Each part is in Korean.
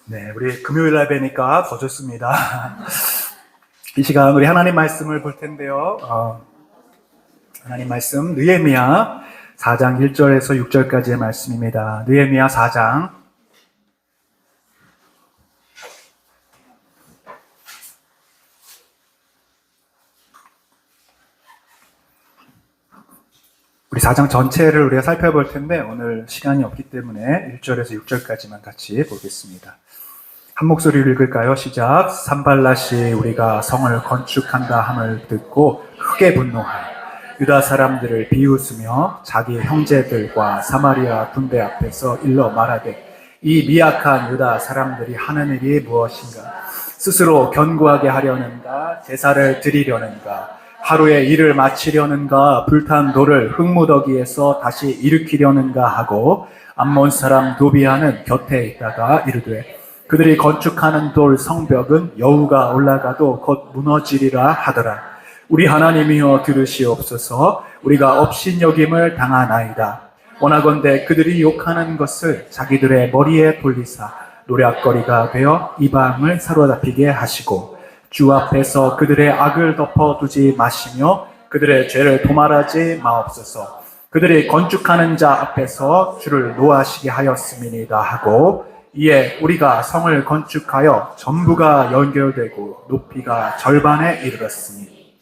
네, 우리 금요일 날 뵈니까 더 좋습니다. 이 시간 우리 하나님 말씀을 볼 텐데요. 하나님 말씀 느헤미야 4장 1절에서 6절까지의 말씀입니다. 느헤미야 4장. 우리 4장 전체를 우리가 살펴볼 텐데 오늘 시간이 없기 때문에 1절에서 6절까지만 같이 보겠습니다. 한 목소리를 읽을까요? 시작. 산발랏이 우리가 성을 건축한다 함을 듣고 크게 분노하여 유다 사람들을 비웃으며 자기 형제들과 사마리아 군대 앞에서 일러 말하되 이 미약한 유다 사람들이 하는 일이 무엇인가? 스스로 견고하게 하려는가? 제사를 드리려는가? 하루에 일을 마치려는가? 불탄 돌을 흙무더기에서 다시 일으키려는가 하고 암몬 사람 도비아는 곁에 있다가 이르되 그들이 건축하는 돌 성벽은 여우가 올라가도 곧 무너지리라 하더라. 우리 하나님이여 들으시옵소서. 우리가 업신여김을 당하나이다. 원하건대 그들이 욕하는 것을 자기들의 머리에 돌리사 노략거리가 되어 이방을 사로잡히게 하시고 주 앞에서 그들의 악을 덮어두지 마시며 그들의 죄를 도말하지 마옵소서. 그들이 건축하는 자 앞에서 주를 노하시게 하였음이니이다 하고 이에 우리가 성을 건축하여 전부가 연결되고 높이가 절반에 이르렀으니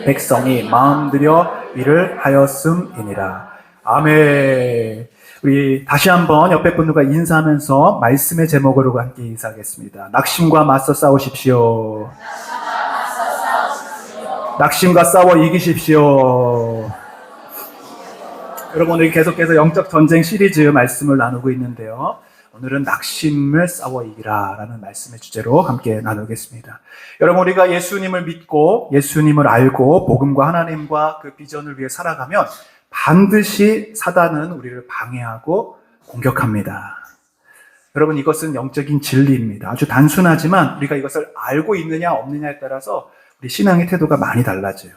백성이 마음들여 일을 하였음이니라. 아멘. 우리 다시 한번 옆에 분들과 인사하면서 말씀의 제목으로 함께 인사하겠습니다. 낙심과 맞서 싸우십시오. 낙심과 싸워 이기십시오. 여러분, 우리 계속해서 영적 전쟁 시리즈 말씀을 나누고 있는데요. 오늘은 낙심을 싸워 이기라 라는 말씀의 주제로 함께 나누겠습니다. 여러분, 우리가 예수님을 믿고 예수님을 알고 복음과 하나님과 그 비전을 위해 살아가면 반드시 사단은 우리를 방해하고 공격합니다. 여러분, 이것은 영적인 진리입니다. 아주 단순하지만 우리가 이것을 알고 있느냐 없느냐에 따라서 우리 신앙의 태도가 많이 달라져요.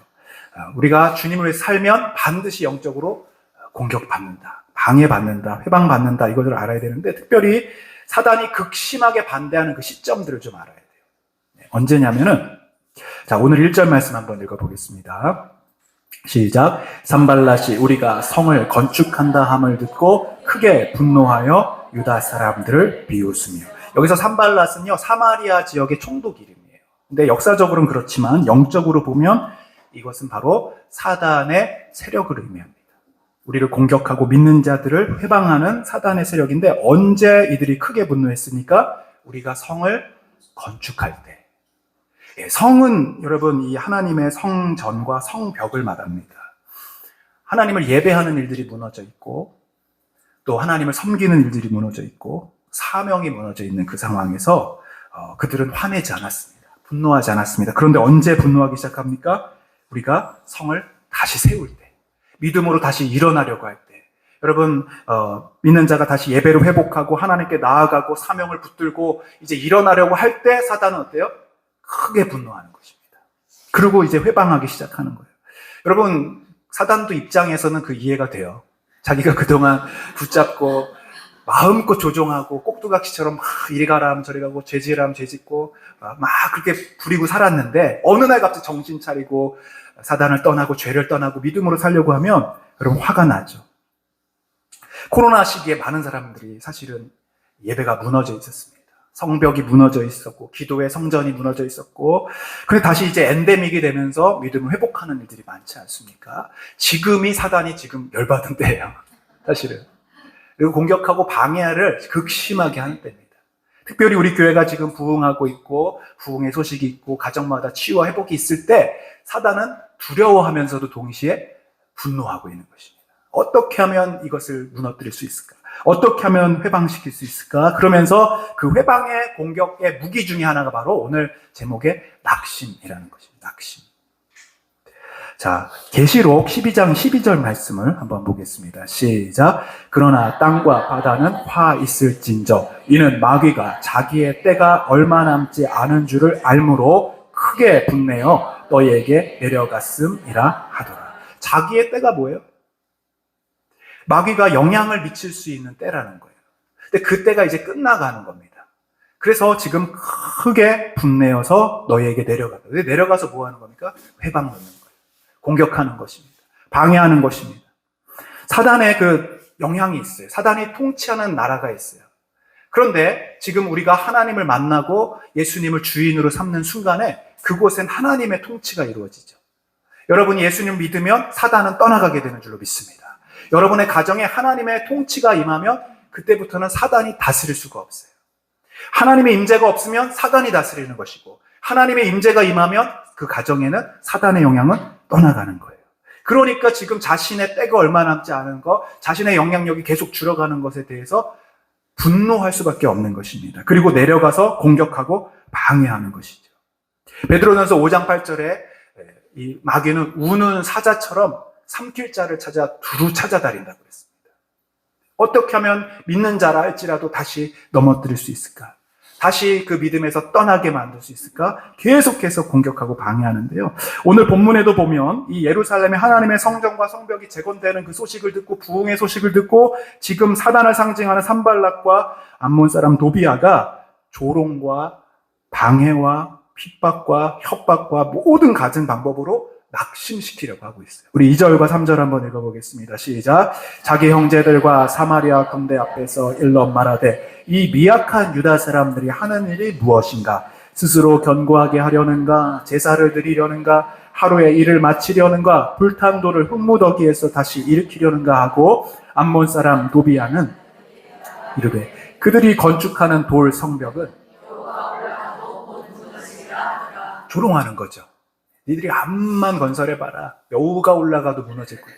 우리가 주님을 위해 살면 반드시 영적으로 공격받는다, 방해받는다, 회방받는다, 이것을 알아야 되는데 특별히 사단이 극심하게 반대하는 그 시점들을 좀 알아야 돼요. 언제냐면은 자, 오늘 1절 말씀 한번 읽어보겠습니다. 시작. 산발랏이 우리가 성을 건축한다 함을 듣고 크게 분노하여 유다 사람들을 비웃으며. 여기서 산발랏은요 사마리아 지역의 총독 이름이에요. 근데 역사적으로는 그렇지만 영적으로 보면 이것은 바로 사단의 세력을 의미합니다. 우리를 공격하고 믿는 자들을 회방하는 사단의 세력인데 언제 이들이 크게 분노했습니까? 우리가 성을 건축할 때. 성은 여러분 이 하나님의 성전과 성벽을 말합니다. 하나님을 예배하는 일들이 무너져 있고 또 하나님을 섬기는 일들이 무너져 있고 사명이 무너져 있는 그 상황에서 그들은 화내지 않았습니다. 분노하지 않았습니다. 그런데 언제 분노하기 시작합니까? 우리가 성을 다시 세울 때, 믿음으로 다시 일어나려고 할 때, 여러분 믿는 자가 다시 예배를 회복하고 하나님께 나아가고 사명을 붙들고 이제 일어나려고 할 때 사단은 어때요? 크게 분노하는 것입니다. 그리고 이제 회방하기 시작하는 거예요. 여러분, 사단도 입장에서는 그 이해가 돼요. 자기가 그동안 붙잡고 마음껏 조종하고 꼭두각시처럼 막 이리 가라 저리 가고 죄지으라 죄짓고 막 그렇게 부리고 살았는데 어느 날 갑자기 정신 차리고 사단을 떠나고 죄를 떠나고 믿음으로 살려고 하면 여러분 화가 나죠. 코로나 시기에 많은 사람들이 사실은 예배가 무너져 있었습니다. 성벽이 무너져 있었고 기도의 성전이 무너져 있었고 그래 다시 이제 엔데믹이 되면서 믿음을 회복하는 일들이 많지 않습니까? 지금이 사단이 지금 열받은 때예요. 사실은. 그리고 공격하고 방해를 극심하게 하는 때입니다. 특별히 우리 교회가 지금 부흥하고 있고 부흥의 소식이 있고 가정마다 치유와 회복이 있을 때 사단은 두려워하면서도 동시에 분노하고 있는 것입니다. 어떻게 하면 이것을 무너뜨릴 수 있을까? 어떻게 하면 회방시킬 수 있을까? 그러면서 그 회방의 공격의 무기 중에 하나가 바로 오늘 제목의 낙심이라는 것입니다. 낙심. 자, 계시록 12장 12절 말씀을 한번 보겠습니다. 시작. 그러나 땅과 바다는 화 있을진저 이는 마귀가 자기의 때가 얼마 남지 않은 줄을 알므로 크게 분내어 너희에게 내려갔음이라 하더라. 자기의 때가 뭐예요? 마귀가 영향을 미칠 수 있는 때라는 거예요. 근데 그 때가 이제 끝나가는 겁니다. 그래서 지금 크게 분내어서 너희에게 내려간다. 내려가서 뭐 하는 겁니까? 회방 넣는 거예요. 공격하는 것입니다. 방해하는 것입니다. 사단의 그 영향이 있어요. 사단이 통치하는 나라가 있어요. 그런데 지금 우리가 하나님을 만나고 예수님을 주인으로 삼는 순간에 그곳엔 하나님의 통치가 이루어지죠. 여러분이 예수님을 믿으면 사단은 떠나가게 되는 줄로 믿습니다. 여러분의 가정에 하나님의 통치가 임하면 그때부터는 사단이 다스릴 수가 없어요. 하나님의 임재가 없으면 사단이 다스리는 것이고, 하나님의 임재가 임하면 그 가정에는 사단의 영향은 떠나가는 거예요. 그러니까 지금 자신의 때가 얼마 남지 않은 것, 자신의 영향력이 계속 줄어가는 것에 대해서 분노할 수밖에 없는 것입니다. 그리고 내려가서 공격하고 방해하는 것이죠. 베드로전서 5장 8절에 이 마귀는 우는 사자처럼 삼킬 자를 찾아 두루 찾아다닌다고 그랬습니다. 어떻게 하면 믿는 자라 할지라도 다시 넘어뜨릴 수 있을까? 다시 그 믿음에서 떠나게 만들 수 있을까? 계속해서 공격하고 방해하는데요. 오늘 본문에도 보면 이 예루살렘의 하나님의 성전과 성벽이 재건되는 그 소식을 듣고, 부흥의 소식을 듣고, 지금 사단을 상징하는 산발락과 암몬 사람 도비아가 조롱과 방해와 핍박과 협박과 모든 갖은 방법으로 낙심시키려고 하고 있어요. 우리 2절과 3절 한번 읽어보겠습니다. 시작. 자기 형제들과 사마리아 군대 앞에서 일러 말하되 이 미약한 유다 사람들이 하는 일이 무엇인가? 스스로 견고하게 하려는가? 제사를 드리려는가? 하루에 일을 마치려는가? 불탄 돌을 흙무더기에서 다시 일으키려는가 하고, 암몬 사람 도비아는 이르되 그들이 건축하는 돌 성벽은 조롱하는 거죠. 니들이 암만 건설해봐라. 여우가 올라가도 무너질 거예요.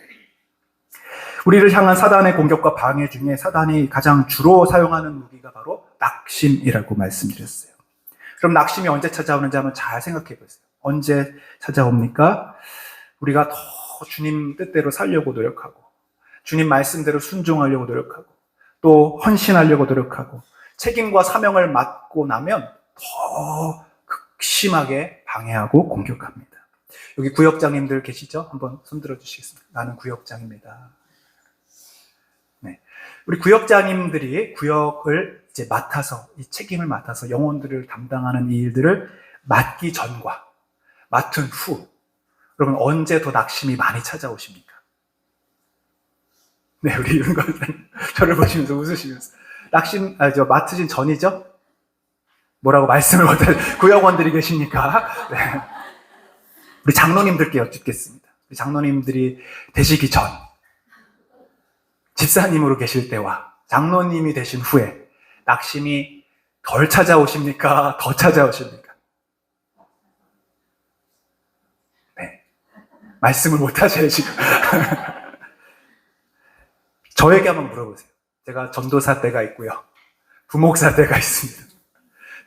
우리를 향한 사단의 공격과 방해 중에 사단이 가장 주로 사용하는 무기가 바로 낙심이라고 말씀드렸어요. 그럼 낙심이 언제 찾아오는지 한번 잘 생각해 보세요. 언제 찾아옵니까? 우리가 더 주님 뜻대로 살려고 노력하고, 주님 말씀대로 순종하려고 노력하고, 또 헌신하려고 노력하고, 책임과 사명을 맡고 나면 더 극심하게 방해하고 공격합니다. 여기 구역장님들 계시죠? 한번 손들어 주시겠습니다. 나는 구역장입니다. 네. 우리 구역장님들이 구역을 이제 맡아서, 이 책임을 맡아서 영혼들을 담당하는 이 일들을 맡기 전과 맡은 후, 여러분 언제 더 낙심이 많이 찾아오십니까? 네, 우리 윤관장님 저를 보시면서 웃으시면서 맡으신 전이죠? 뭐라고 말씀을 못해 구역원들이 계시니까. 네. 우리 장로님들께 여쭙겠습니다. 우리 장로님들이 되시기 전, 집사님으로 계실 때와 장로님이 되신 후에 낙심이 덜 찾아오십니까? 더 찾아오십니까? 네. 말씀을 못 하셔요, 지금. 저에게 한번 물어보세요. 제가 전도사 때가 있고요. 부목사 때가 있습니다.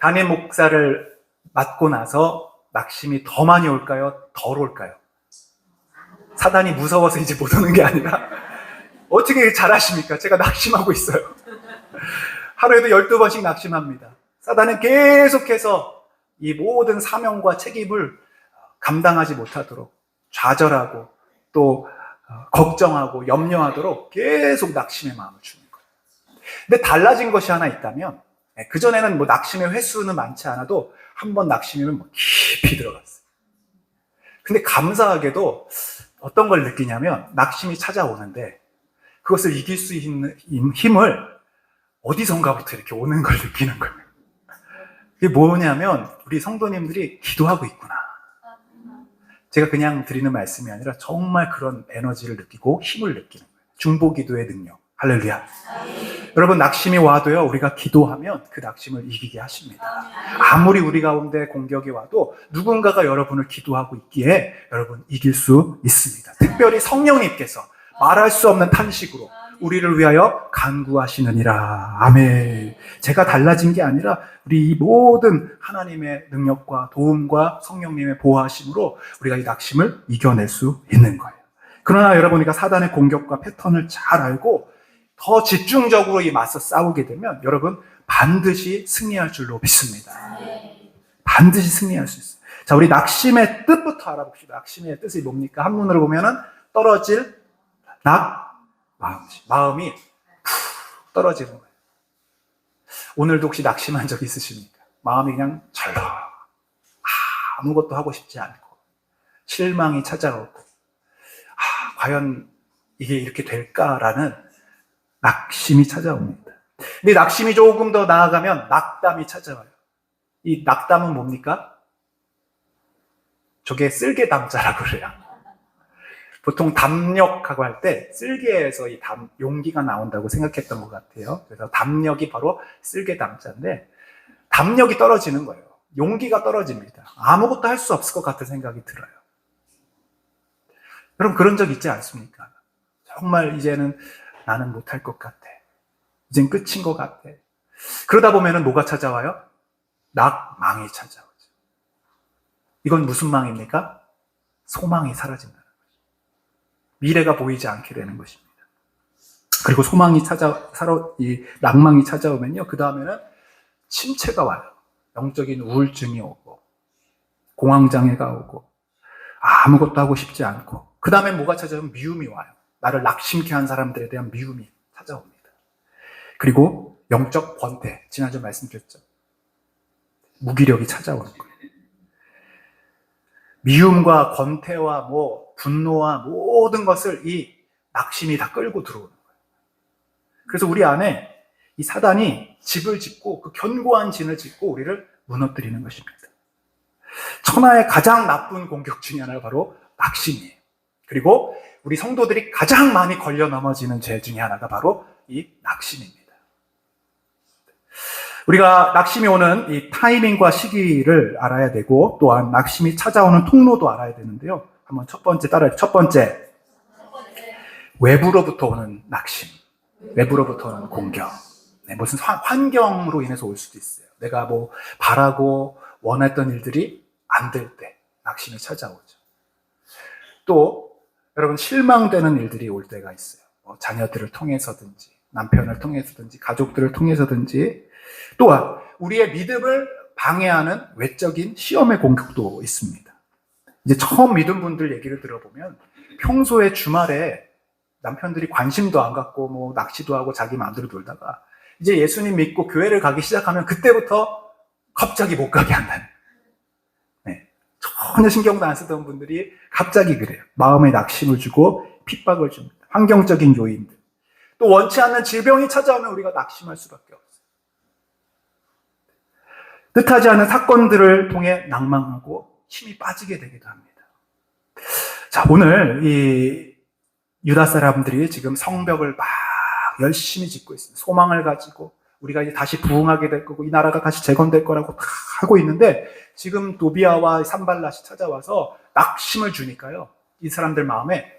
담임 목사를 맡고 나서 낙심이 더 많이 올까요? 덜 올까요? 사단이 무서워서 이제 못 오는 게 아니라 어떻게 잘하십니까? 제가 낙심하고 있어요. 하루에도 12번씩 낙심합니다. 사단은 계속해서 이 모든 사명과 책임을 감당하지 못하도록 좌절하고 또 걱정하고 염려하도록 계속 낙심의 마음을 주는 거예요. 근데 달라진 것이 하나 있다면, 그전에는 뭐 낙심의 횟수는 많지 않아도 한 번 낙심이면 뭐 깊이 들어갔어요. 근데 감사하게도 어떤 걸 느끼냐면, 낙심이 찾아오는데 그것을 이길 수 있는 힘을 어디선가부터 이렇게 오는 걸 느끼는 거예요. 이게 뭐냐면, 우리 성도님들이 기도하고 있구나. 제가 그냥 드리는 말씀이 아니라 정말 그런 에너지를 느끼고 힘을 느끼는 거예요. 중보기도의 능력. 할렐루야. 여러분, 낙심이 와도요, 우리가 기도하면 그 낙심을 이기게 하십니다. 아무리 우리 가운데 공격이 와도 누군가가 여러분을 기도하고 있기에 여러분 이길 수 있습니다. 특별히 성령님께서 말할 수 없는 탄식으로 우리를 위하여 간구하시느니라. 아멘. 제가 달라진 게 아니라 우리 이 모든 하나님의 능력과 도움과 성령님의 보호하심으로 우리가 이 낙심을 이겨낼 수 있는 거예요. 그러나 여러분이가 사단의 공격과 패턴을 잘 알고 더 집중적으로 이 맞서 싸우게 되면 여러분 반드시 승리할 줄로 믿습니다. 반드시 승리할 수 있어요. 자, 우리 낙심의 뜻부터 알아봅시다. 낙심의 뜻이 뭡니까? 한문으로 보면은 떨어질 마음이 푹 떨어지는 거예요. 오늘도 혹시 낙심한 적 있으십니까? 마음이 그냥 절러. 아무것도 하고 싶지 않고 실망이 찾아오고 과연 이게 이렇게 될까라는 낙심이 찾아옵니다. 근데 낙심이 조금 더 나아가면 낙담이 찾아와요. 이 낙담은 뭡니까? 저게 쓸개담자라고 그래요. 보통 담력하고 할 때 쓸개에서 이 용기가 나온다고 생각했던 것 같아요. 그래서 담력이 바로 쓸개담자인데 담력이 떨어지는 거예요. 용기가 떨어집니다. 아무것도 할 수 없을 것 같은 생각이 들어요. 여러분 그런 적 있지 않습니까? 정말 이제는 나는 못할 것 같아. 이젠 끝인 것 같아. 그러다 보면은 뭐가 찾아와요? 낙망이 찾아오죠. 이건 무슨 망입니까? 소망이 사라진다는 거죠. 미래가 보이지 않게 되는 것입니다. 그리고 낙망이 찾아오면요. 그 다음에는 침체가 와요. 영적인 우울증이 오고, 공황장애가 오고, 아무것도 하고 싶지 않고, 그 다음에 뭐가 찾아오면 미움이 와요. 나를 낙심케 한 사람들에 대한 미움이 찾아옵니다. 그리고 영적 권태, 지난주 말씀드렸죠. 무기력이 찾아오는 거예요. 미움과 권태와 분노와 모든 것을 이 낙심이 다 끌고 들어오는 거예요. 그래서 우리 안에 이 사단이 집을 짓고 그 견고한 진을 짓고 우리를 무너뜨리는 것입니다. 천하의 가장 나쁜 공격 중에 하나가 바로 낙심이에요. 그리고 우리 성도들이 가장 많이 걸려 넘어지는 죄 중에 하나가 바로 이 낙심입니다. 우리가 낙심이 오는 이 타이밍과 시기를 알아야 되고 또한 낙심이 찾아오는 통로도 알아야 되는데요. 한번 첫 번째 따라해요. 첫 번째, 외부로부터 오는 낙심, 외부로부터 오는 공격. 무슨 환경으로 인해서 올 수도 있어요. 내가 바라고 원했던 일들이 안 될 때 낙심이 찾아오죠. 또 여러분 실망되는 일들이 올 때가 있어요. 자녀들을 통해서든지 남편을 통해서든지 가족들을 통해서든지 또한 우리의 믿음을 방해하는 외적인 시험의 공격도 있습니다. 이제 처음 믿은 분들 얘기를 들어보면 평소에 주말에 남편들이 관심도 안 갖고 낚시도 하고 자기 마음대로 놀다가 이제 예수님 믿고 교회를 가기 시작하면 그때부터 갑자기 못 가게 한다는. 전혀 신경도 안 쓰던 분들이 갑자기 그래요. 마음에 낙심을 주고 핍박을 줍니다. 환경적인 요인들. 또 원치 않는 질병이 찾아오면 우리가 낙심할 수밖에 없어요. 뜻하지 않은 사건들을 통해 낭망하고 힘이 빠지게 되기도 합니다. 자, 오늘 이 유다 사람들이 지금 성벽을 막 열심히 짓고 있습니다. 소망을 가지고 우리가 이제 다시 부흥하게 될 거고 이 나라가 다시 재건될 거라고 다 하고 있는데 지금 도비아와 산발랏이 찾아와서 낙심을 주니까요. 이 사람들 마음에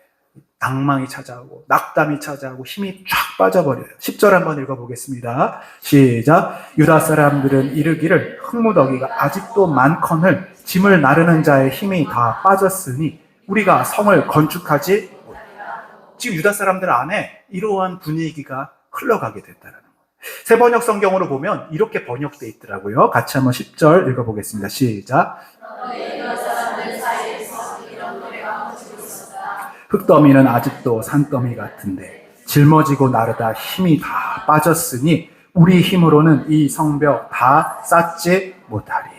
낭망이 찾아오고 낙담이 찾아오고 힘이 쫙 빠져버려요. 10절 한번 읽어보겠습니다. 시작. 유다 사람들은 이르기를 흙무더기가 아직도 많거늘 짐을 나르는 자의 힘이 다 빠졌으니 우리가 성을 건축하지 못하리라. 지금 유다 사람들 안에 이러한 분위기가 흘러가게 됐다는 거예요. 새 번역 성경으로 보면 이렇게 번역되어 있더라고요. 같이 한번 10절 읽어보겠습니다. 시작. 흙더미는 아직도 산더미 같은데 짊어지고 나르다 힘이 다 빠졌으니 우리 힘으로는 이 성벽 다 쌓지 못하리.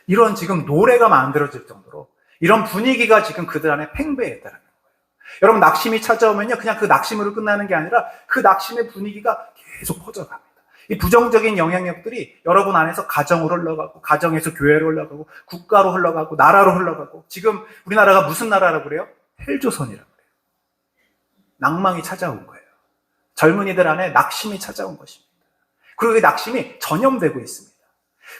이런 지금 노래가 만들어질 정도로 이런 분위기가 지금 그들 안에 팽배했다는 거예요. 여러분 낙심이 찾아오면요 그냥 그 낙심으로 끝나는 게 아니라 그 낙심의 분위기가 계속 퍼져갑니다. 이 부정적인 영향력들이 여러분 안에서 가정으로 흘러가고 가정에서 교회로 흘러가고 국가로 흘러가고 나라로 흘러가고 지금 우리나라가 무슨 나라라고 그래요? 헬조선이라고 그래요. 낭망이 찾아온 거예요. 젊은이들 안에 낙심이 찾아온 것입니다. 그리고 그 낙심이 전염되고 있습니다.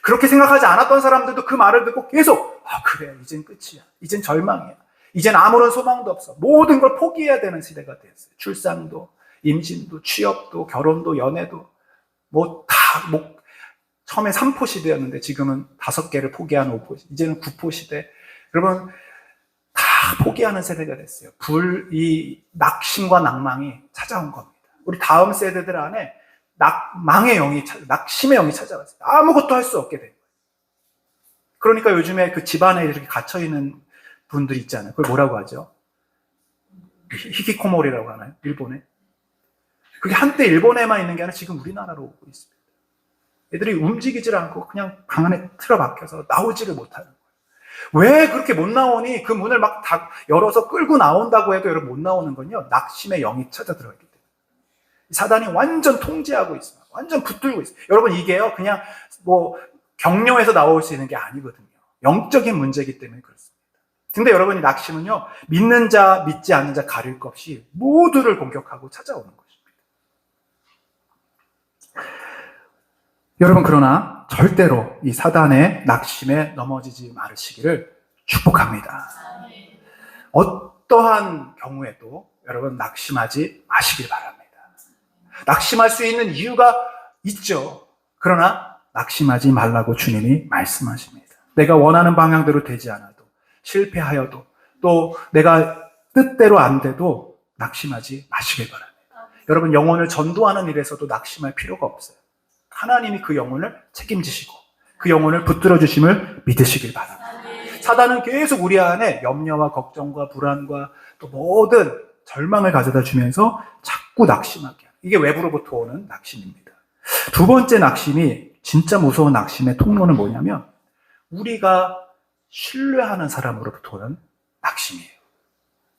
그렇게 생각하지 않았던 사람들도 그 말을 듣고 계속 그래 이젠 끝이야. 이젠 절망이야. 이젠 아무런 소망도 없어. 모든 걸 포기해야 되는 시대가 되었어요. 출산도 임신도 취업도 결혼도 연애도 처음에 3포 시대였는데 지금은 5개를 포기한 5포 시대. 이제는 9포 시대. 여러분 다 포기하는 세대가 됐어요. 이 낙심과 낭망이 찾아온 겁니다. 우리 다음 세대들 안에 낙심의 영이 찾아왔어요. 아무것도 할 수 없게 된 거예요. 그러니까 요즘에 그 집안에 이렇게 갇혀있는 분들이 있잖아요. 그걸 뭐라고 하죠? 히키코모리라고 하나요? 일본에? 그게 한때 일본에만 있는 게 아니라 지금 우리나라로 오고 있습니다. 애들이 움직이질 않고 그냥 방 안에 틀어박혀서 나오지를 못하는 거예요. 왜 그렇게 못 나오니? 그 문을 막 다 열어서 끌고 나온다고 해도 여러분 못 나오는 건요, 낙심의 영이 찾아 들어있기 때문에. 사단이 완전 통제하고 있어요. 완전 붙들고 있어요. 여러분, 이게요, 그냥 뭐 격려해서 나올 수 있는 게 아니거든요. 영적인 문제이기 때문에 그렇습니다. 근데 여러분이 낙심은요, 믿는 자, 믿지 않는 자 가릴 것 없이 모두를 공격하고 찾아오는 것입니다. 여러분, 그러나 절대로 이 사단의 낙심에 넘어지지 말으시기를 축복합니다. 어떠한 경우에도 여러분 낙심하지 마시길 바랍니다. 낙심할 수 있는 이유가 있죠. 그러나 낙심하지 말라고 주님이 말씀하십니다. 내가 원하는 방향대로 되지 않아도, 실패하여도, 또 내가 뜻대로 안 돼도 낙심하지 마시길 바랍니다. 여러분, 영혼을 전도하는 일에서도 낙심할 필요가 없어요. 하나님이 그 영혼을 책임지시고 그 영혼을 붙들어 주심을 믿으시길 바랍니다. 사단은 계속 우리 안에 염려와 걱정과 불안과 또 모든 절망을 가져다 주면서 자꾸 낙심하게 해요. 이게 외부로부터 오는 낙심입니다. 두 번째 낙심이, 진짜 무서운 낙심의 통로는 뭐냐면 우리가 신뢰하는 사람으로부터 오는 낙심이에요.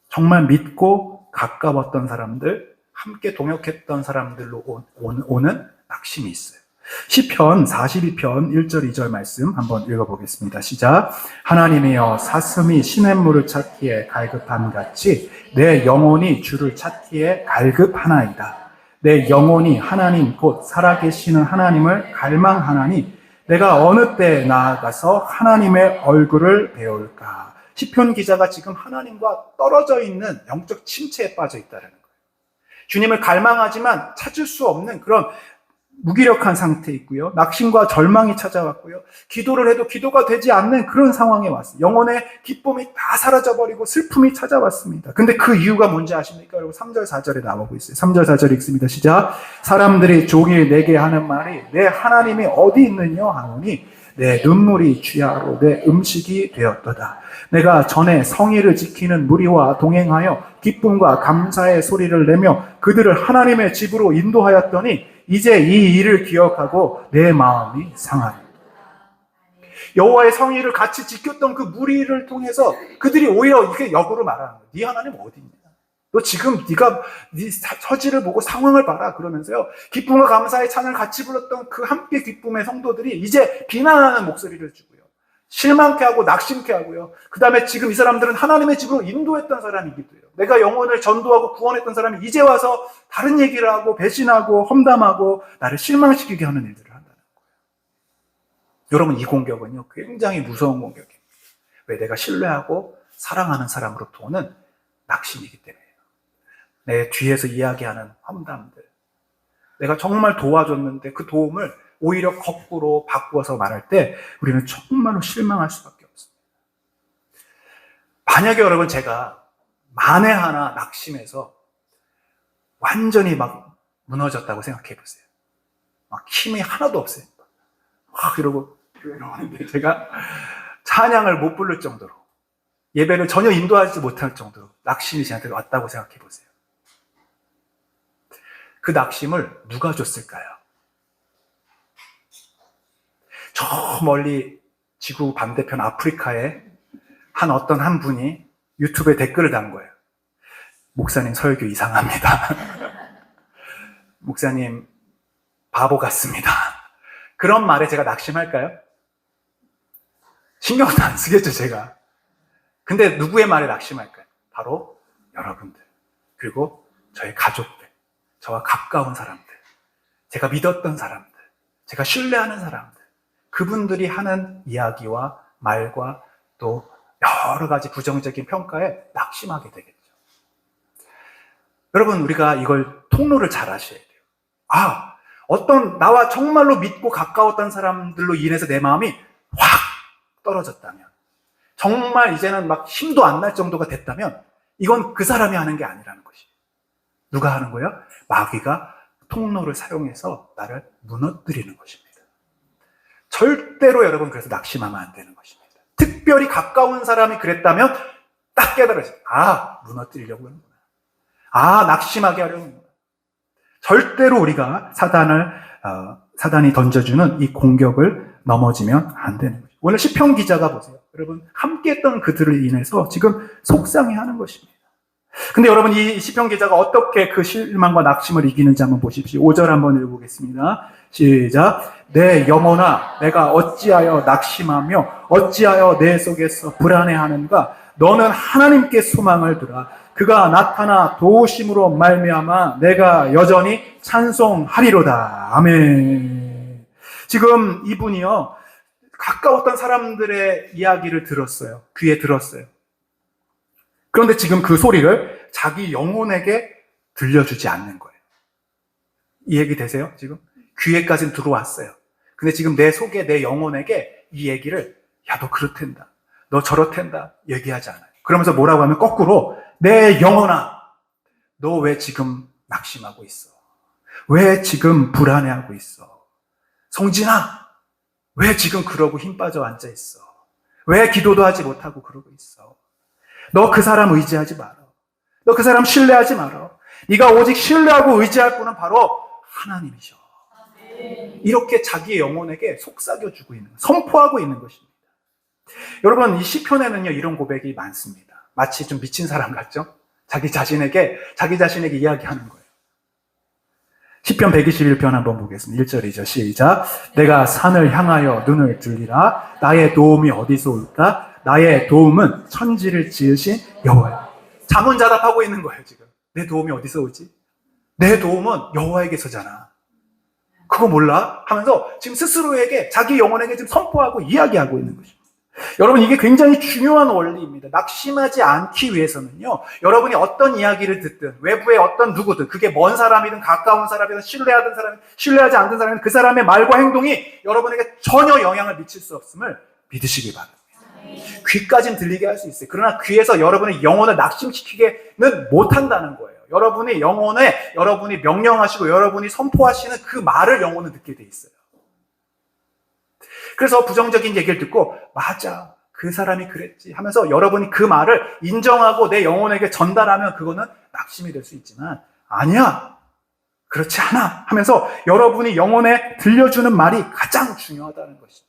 정말 믿고 가까웠던 사람들, 함께 동역했던 사람들로 오는 낙심이 있어요. 시편 42편 1절 2절 말씀 한번 읽어보겠습니다. 시작. 하나님이여, 사슴이 시냇물을 찾기에 갈급함같이 내 영혼이 주를 찾기에 갈급하나이다. 내 영혼이 하나님 곧 살아계시는 하나님을 갈망하나니 내가 어느 때에 나아가서 하나님의 얼굴을 배울까. 시편 기자가 지금 하나님과 떨어져 있는 영적 침체에 빠져 있다는 거예요. 주님을 갈망하지만 찾을 수 없는 그런 무기력한 상태에 있고요. 낙심과 절망이 찾아왔고요. 기도를 해도 기도가 되지 않는 그런 상황에 왔어요. 영혼의 기쁨이 다 사라져버리고 슬픔이 찾아왔습니다. 근데 그 이유가 뭔지 아십니까? 여러분, 3절 4절에 나오고 있어요. 3절 4절 읽습니다. 시작. 사람들이 종일 내게 하는 말이 내 하나님이 어디 있느냐 하노니 내 눈물이 주야로 내 음식이 되었도다. 내가 전에 성의를 지키는 무리와 동행하여 기쁨과 감사의 소리를 내며 그들을 하나님의 집으로 인도하였더니 이제 이 일을 기억하고 내 마음이 상하니. 여호와의 성의를 같이 지켰던 그 무리를 통해서 그들이 오히려 이렇게 역으로 말하는 거예요. 네 하나님 어디 있냐? 너 지금 네가 네 처지를 보고 상황을 봐라 그러면서요. 기쁨과 감사의 찬을 같이 불렀던 그 함께 기쁨의 성도들이 이제 비난하는 목소리를 주고요. 실망케 하고 낙심케 하고요. 그 다음에 지금 이 사람들은 하나님의 집으로 인도했던 사람이기도 해요. 내가 영혼을 전도하고 구원했던 사람이 이제 와서 다른 얘기를 하고 배신하고 험담하고 나를 실망시키게 하는 일들을 한다는 거예요. 여러분, 이 공격은요, 굉장히 무서운 공격입니다. 왜? 내가 신뢰하고 사랑하는 사람으로부터 오는 낙심이기 때문에요. 내 뒤에서 이야기하는 험담들, 내가 정말 도와줬는데 그 도움을 오히려 거꾸로 바꾸어서 말할 때 우리는 정말로 실망할 수밖에 없습니다. 만약에 여러분, 제가 만에 하나 낙심해서 완전히 막 무너졌다고 생각해 보세요. 막 힘이 하나도 없어요. 이러고 이러는데 제가 찬양을 못 부를 정도로, 예배를 전혀 인도하지 못할 정도로 낙심이 저한테 왔다고 생각해 보세요. 그 낙심을 누가 줬을까요? 저 멀리 지구 반대편 아프리카에 어떤 한 분이 유튜브에 댓글을 단 거예요. 목사님 설교 이상합니다. 목사님 바보 같습니다. 그런 말에 제가 낙심할까요? 신경도 안 쓰겠죠, 제가. 근데 누구의 말에 낙심할까요? 바로 여러분들, 그리고 저의 가족들, 저와 가까운 사람들, 제가 믿었던 사람들, 제가 신뢰하는 사람들, 그분들이 하는 이야기와 말과 또 여러 가지 부정적인 평가에 낙심하게 되겠죠. 여러분, 우리가 이걸 통로를 잘 아셔야 돼요. 어떤 나와 정말로 믿고 가까웠던 사람들로 인해서 내 마음이 확 떨어졌다면, 정말 이제는 막 힘도 안 날 정도가 됐다면 이건 그 사람이 하는 게 아니라는 것이에요. 누가 하는 거예요? 마귀가 통로를 사용해서 나를 무너뜨리는 것입니다. 절대로 여러분, 그래서 낙심하면 안 되는 것입니다. 특별히 가까운 사람이 그랬다면 딱 깨달으세요. 무너뜨리려고 하는구나. 낙심하게 하려고 하는구나. 절대로 우리가 사단을 사단이 던져주는 이 공격을 넘어지면 안 되는 거죠. 오늘 시편 기자가 보세요. 여러분, 함께했던 그들을 인해서 지금 속상해하는 것입니다. 근데 여러분, 이 시편 기자가 어떻게 그 실망과 낙심을 이기는지 한번 보십시오. 5절 한번 읽어보겠습니다. 시작. 내 영혼아, 내가 어찌하여 낙심하며 어찌하여 내 속에서 불안해하는가? 너는 하나님께 소망을 두라. 그가 나타나 도우심으로 말미암아 내가 여전히 찬송하리로다. 아멘. 지금 이분이요, 가까웠던 사람들의 이야기를 들었어요. 귀에 들었어요. 그런데 지금 그 소리를 자기 영혼에게 들려주지 않는 거예요. 이 얘기 되세요? 지금 귀에까지는 들어왔어요. 근데 지금 내 속에, 내 영혼에게 이 얘기를, 야, 너 그렇단다, 너 저렇단다 얘기하지 않아요. 그러면서 뭐라고 하면 거꾸로, 내 영혼아, 너 왜 지금 낙심하고 있어? 왜 지금 불안해하고 있어? 성진아, 왜 지금 그러고 힘 빠져 앉아 있어? 왜 기도도 하지 못하고 그러고 있어? 너 그 사람 의지하지 마라. 너 그 사람 신뢰하지 마라. 네가 오직 신뢰하고 의지할 분은 바로 하나님이셔. 이렇게 자기의 영혼에게 속삭여주고 있는, 선포하고 있는 것입니다. 여러분, 이 시편에는요, 이런 고백이 많습니다. 마치 좀 미친 사람 같죠? 자기 자신에게 이야기하는 거예요. 시편 121편 한번 보겠습니다. 1절이죠. 시작. 내가 산을 향하여 눈을 들리라. 나의 도움이 어디서 올까? 나의 도움은 천지를 지으신 여호와야. 자문자답하고 있는 거예요, 지금. 내 도움이 어디서 오지? 내 도움은 여호와에게서잖아. 그거 몰라? 하면서 지금 스스로에게, 자기 영혼에게 지금 선포하고 이야기하고 있는 것입니다. 여러분, 이게 굉장히 중요한 원리입니다. 낙심하지 않기 위해서는요, 여러분이 어떤 이야기를 듣든, 외부의 어떤 누구든, 그게 먼 사람이든 가까운 사람이든 신뢰하던 사람, 신뢰하지 않던 사람이든 그 사람의 말과 행동이 여러분에게 전혀 영향을 미칠 수 없음을 믿으시기 바랍니다. 귀까지는 들리게 할 수 있어요. 그러나 귀에서 여러분의 영혼을 낙심시키게는 못한다는 거예요. 여러분이 영혼에, 여러분이 명령하시고 여러분이 선포하시는 그 말을 영혼은 듣게 돼 있어요. 그래서 부정적인 얘기를 듣고, 맞아, 그 사람이 그랬지 하면서 여러분이 그 말을 인정하고 내 영혼에게 전달하면 그거는 낙심이 될 수 있지만, 아니야, 그렇지 않아 하면서 여러분이 영혼에 들려주는 말이 가장 중요하다는 것입니다.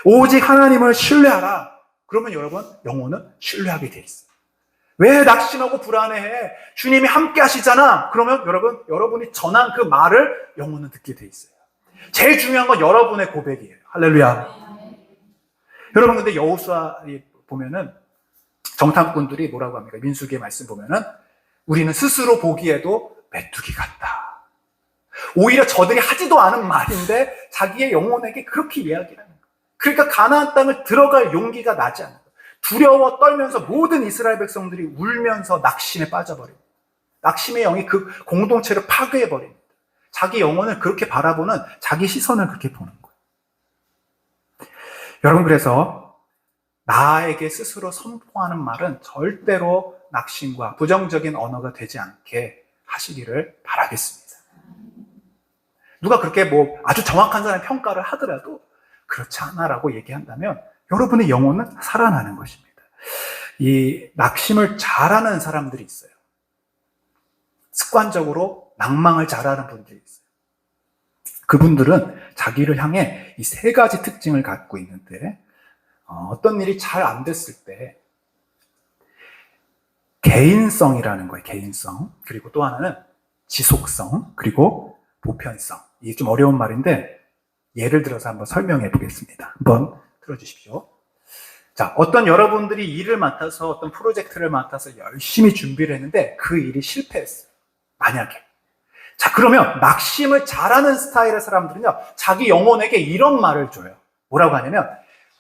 오직 하나님을 신뢰하라. 그러면 여러분, 영혼은 신뢰하게 돼 있어요. 왜 낙심하고 불안해해? 주님이 함께 하시잖아. 그러면 여러분이 전한 그 말을 영혼은 듣게 돼 있어요. 제일 중요한 건 여러분의 고백이에요. 할렐루야. 여러분, 근데 여호수아 보면은 정탐꾼들이 뭐라고 합니까? 민수기의 말씀 보면은 우리는 스스로 보기에도 메뚜기 같다. 오히려 저들이 하지도 않은 말인데 자기의 영혼에게 그렇게 이야기하는 거예요. 그러니까 가나안 땅을 들어갈 용기가 나지 않아요. 두려워 떨면서 모든 이스라엘 백성들이 울면서 낙심에 빠져버립니다. 낙심의 영이 그 공동체를 파괴해버립니다. 자기 영혼을 그렇게 바라보는, 자기 시선을 그렇게 보는 거예요. 여러분, 그래서 나에게 스스로 선포하는 말은 절대로 낙심과 부정적인 언어가 되지 않게 하시기를 바라겠습니다. 누가 그렇게 아주 정확한 사람의 평가를 하더라도 그렇지 않아라고 얘기한다면 여러분의 영혼은 살아나는 것입니다. 이 낙심을 잘하는 사람들이 있어요. 습관적으로 낭망을 잘하는 분들이 있어요. 그분들은 자기를 향해 이 세 가지 특징을 갖고 있는데, 어떤 일이 잘 안 됐을 때 개인성이라는 거예요. 개인성. 그리고 또 하나는 지속성, 그리고 보편성. 이게 좀 어려운 말인데 예를 들어서 한번 설명해 보겠습니다. 한번 들어주십시오. 자, 어떤 여러분들이 일을 맡아서, 어떤 프로젝트를 맡아서 열심히 준비를 했는데 그 일이 실패했어요. 만약에. 자, 그러면 낙심을 잘하는 스타일의 사람들은요, 자기 영혼에게 이런 말을 줘요. 뭐라고 하냐면,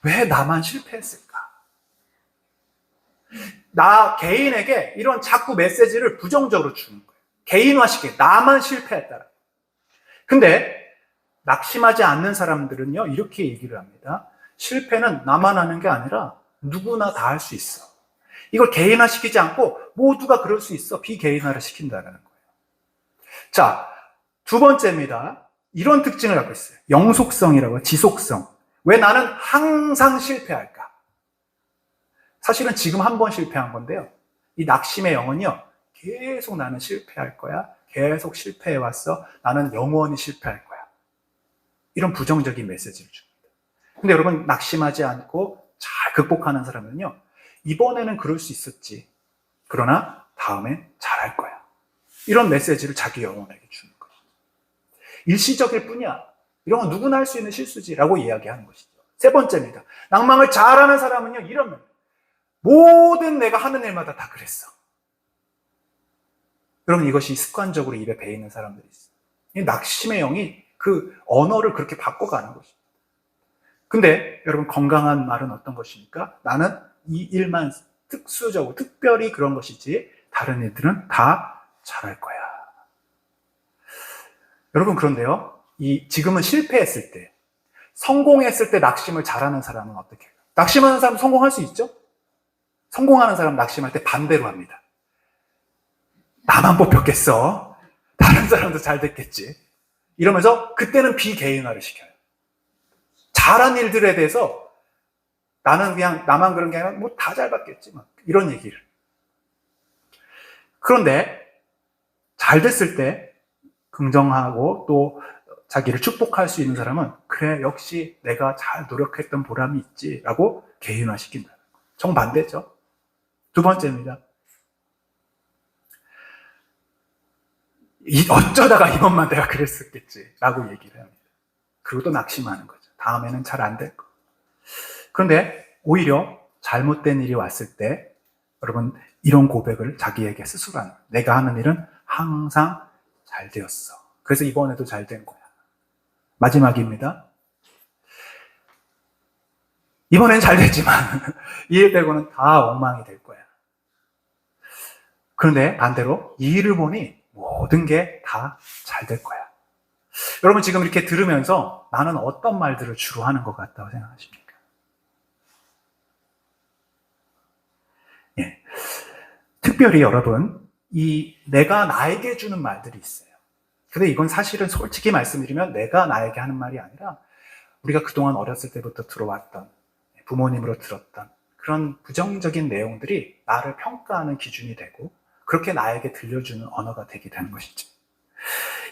왜 나만 실패했을까? 나 개인에게 이런 자꾸 메시지를 부정적으로 주는 거예요. 개인화시키게, 나만 실패했다. 근데 낙심하지 않는 사람들은요, 이렇게 얘기를 합니다. 실패는 나만 하는 게 아니라 누구나 다 할 수 있어. 이걸 개인화시키지 않고 모두가 그럴 수 있어. 비개인화를 시킨다는 거예요. 자, 두 번째입니다. 이런 특징을 갖고 있어요. 영속성이라고, 지속성. 왜 나는 항상 실패할까? 사실은 지금 한 번 실패한 건데요. 이 낙심의 영은요, 계속 나는 실패할 거야. 계속 실패해왔어. 나는 영원히 실패할 거야. 이런 부정적인 메시지를 줍니다. 근데 여러분, 낙심하지 않고 잘 극복하는 사람은요, 이번에는 그럴 수 있었지, 그러나 다음엔 잘할 거야, 이런 메시지를 자기 영혼에게 주는 거예요. 일시적일 뿐이야, 이런 건 누구나 할 수 있는 실수지라고 이야기하는 것이죠. 세 번째입니다. 낭망을 잘하는 사람은요, 이러면 모든 내가 하는 일마다 다 그랬어. 여러분, 이것이 습관적으로 입에 배 있는 사람들이 있어요. 이 낙심의 영이 그 언어를 그렇게 바꿔가는 것입니다. 근데 여러분, 건강한 말은 어떤 것입니까? 나는 이 일만 특수적으로 특별히 그런 것이지 다른 일들은 다 잘할 거야. 여러분, 그런데요, 지금은 실패했을 때, 성공했을 때 낙심을 잘하는 사람은 어떻게 해요? 낙심하는 사람 성공할 수 있죠? 성공하는 사람 낙심할 때 반대로 합니다. 나만 뽑혔겠어, 다른 사람도 잘 됐겠지, 이러면서 그때는 비개인화를 시켜요. 잘한 일들에 대해서 나는 그냥 나만 그런 게 아니라 뭐 다 잘 받겠지, 막 이런 얘기를. 그런데 잘 됐을 때 긍정하고 또 자기를 축복할 수 있는 사람은, 그래, 역시 내가 잘 노력했던 보람이 있지라고 개인화시킨다. 정반대죠. 두 번째입니다. 어쩌다가 이번만 내가 그랬었겠지라고 얘기를 합니다. 그리고 또 낙심하는 거죠. 다음에는 잘 안 될 거. 그런데 오히려 잘못된 일이 왔을 때 여러분, 이런 고백을 자기에게 스스로 하는 거예요. 내가 하는 일은 항상 잘 되었어, 그래서 이번에도 잘 된 거야. 마지막입니다. 이번엔 잘 됐지만 이 일 빼고는 다 엉망이 될 거야. 그런데 반대로 이 일을 보니 모든 게 다 잘 될 거야. 여러분, 지금 이렇게 들으면서 나는 어떤 말들을 주로 하는 것 같다고 생각하십니까? 예. 특별히 여러분, 내가 나에게 주는 말들이 있어요. 근데 이건 사실은 솔직히 말씀드리면 내가 나에게 하는 말이 아니라 우리가 그동안 어렸을 때부터 들어왔던, 부모님으로 들었던 그런 부정적인 내용들이 나를 평가하는 기준이 되고, 그렇게 나에게 들려주는 언어가 되게 되는 것이죠.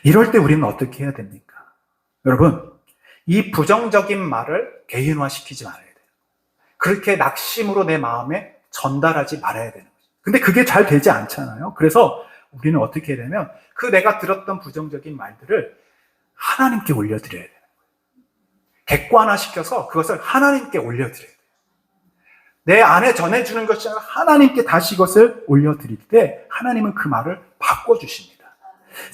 이럴 때 우리는 어떻게 해야 됩니까? 여러분, 이 부정적인 말을 개인화시키지 말아야 돼요. 그렇게 낙심으로 내 마음에 전달하지 말아야 되는 거죠. 근데 그게 잘 되지 않잖아요. 그래서 우리는 어떻게 해야 되냐면, 그 내가 들었던 부정적인 말들을 하나님께 올려드려야 돼요. 객관화시켜서 그것을 하나님께 올려드려야 돼요. 내 안에 전해주는 것이 아니라 하나님께 다시 이것을 올려드릴 때 하나님은 그 말을 바꿔주십니다.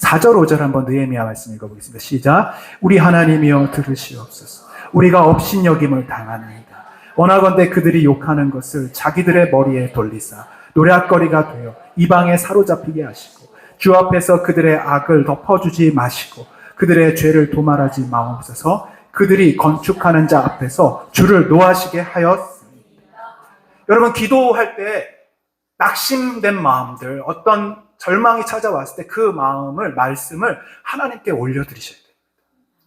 4절 5절 한번 느헤미야 말씀 읽어보겠습니다. 시작. 우리 하나님이여 들으시옵소서. 우리가 업신여김을 당합니다. 원하건대 그들이 욕하는 것을 자기들의 머리에 돌리사 노략거리가 되어 이방에 사로잡히게 하시고, 주 앞에서 그들의 악을 덮어주지 마시고 그들의 죄를 도말하지 마옵소서. 그들이 건축하는 자 앞에서 주를 노하시게 하였습니다. 여러분, 기도할 때 낙심된 마음들, 어떤 절망이 찾아왔을 때 그 마음을, 말씀을 하나님께 올려드리셔야 돼요.